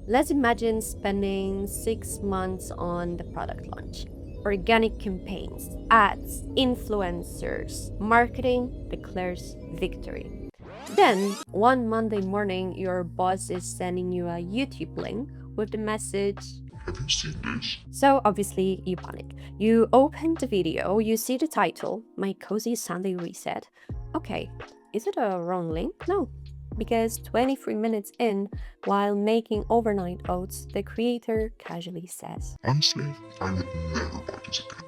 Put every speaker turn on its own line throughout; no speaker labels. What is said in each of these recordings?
Let's imagine spending 6 months on the product launch. Organic campaigns, ads, influencers, marketing declares victory. Then, one Monday morning, your boss is sending you a YouTube link with the message,
Have you seen this?
so obviously you panic. You open the video, you see the title, My Cozy Sunday Reset. Okay, is it a wrong link? No, because 23 minutes in, while making overnight oats, the creator casually says,
Honestly, I would never buy this again.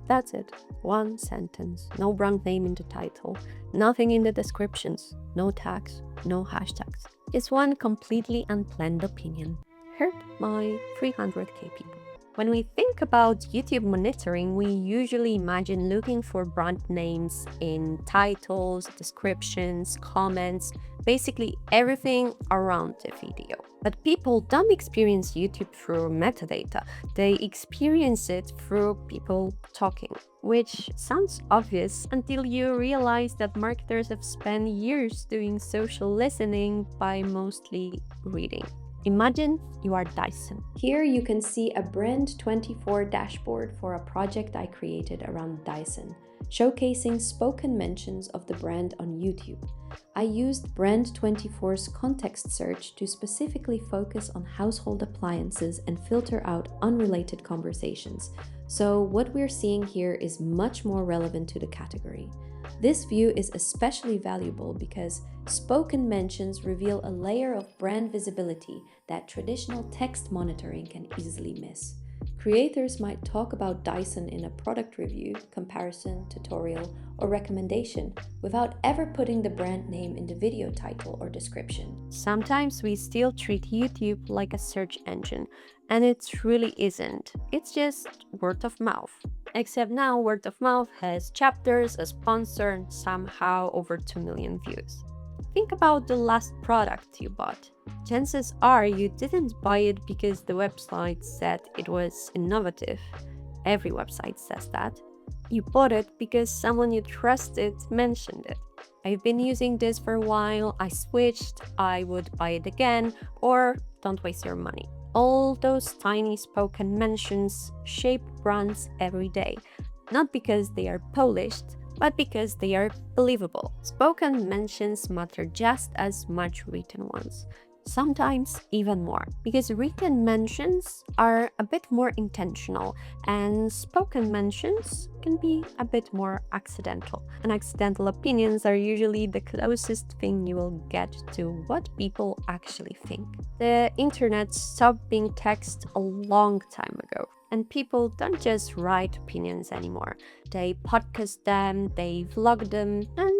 that's it. One sentence, no brand name in the title, nothing in the descriptions, no tags, no hashtags. It's one completely unplanned opinion, heard by 300k people. When we think about YouTube monitoring, we usually imagine looking for brand names in titles, descriptions, comments, basically everything around the video. But people don't experience YouTube through metadata, they experience it through people talking, which sounds obvious until you realize that marketers have spent years doing social listening by mostly reading. Imagine you are Dyson. Here you can see a Brand24 dashboard for a project I created around Dyson, showcasing spoken mentions of the brand on YouTube. I used Brand24's context search to specifically focus on household appliances and filter out unrelated conversations. So what we're seeing here is much more relevant to the category. This view is especially valuable because spoken mentions reveal a layer of brand visibility that traditional text monitoring can easily miss. Creators might talk about Dyson in a product review, comparison, tutorial, or recommendation without ever putting the brand name in the video title or description. Sometimes we still treat YouTube like a search engine, and it really isn't. It's just word of mouth. Except now word of mouth has chapters, a sponsor, and somehow over 2 million views. Think about the last product you bought. Chances are you didn't buy it because the website said it was innovative. Every website says that. You bought it because someone you trusted mentioned it. I've been using this for a while, I switched, I would buy it again, or don't waste your money. All those tiny spoken mentions shape brands every day, not because they are polished, but because they are believable. Spoken mentions matter just as much written ones, sometimes even more, because written mentions are a bit more intentional and spoken mentions can be a bit more accidental. And accidental opinions are usually the closest thing you will get to what people actually think. The internet stopped being text a long time ago. And people don't just write opinions anymore. They podcast them, they vlog them, and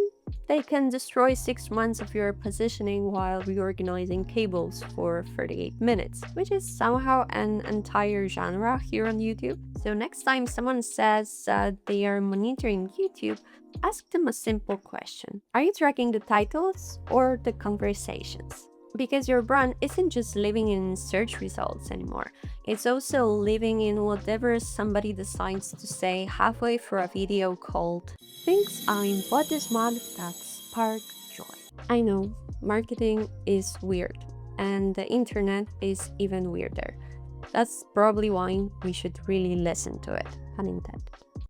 they can destroy 6 months of your positioning while reorganizing cables for 38 minutes, which is somehow an entire genre here on YouTube. So next time someone says they are monitoring YouTube, ask them a simple question. Are you tracking the titles or the conversations? Because your brand isn't just living in search results anymore. It's also living in whatever somebody decides to say halfway through a video called Things I Bought This Month That Spark Joy. I know, marketing is weird, and the internet is even weirder. That's probably why we should really listen to it, pun intended.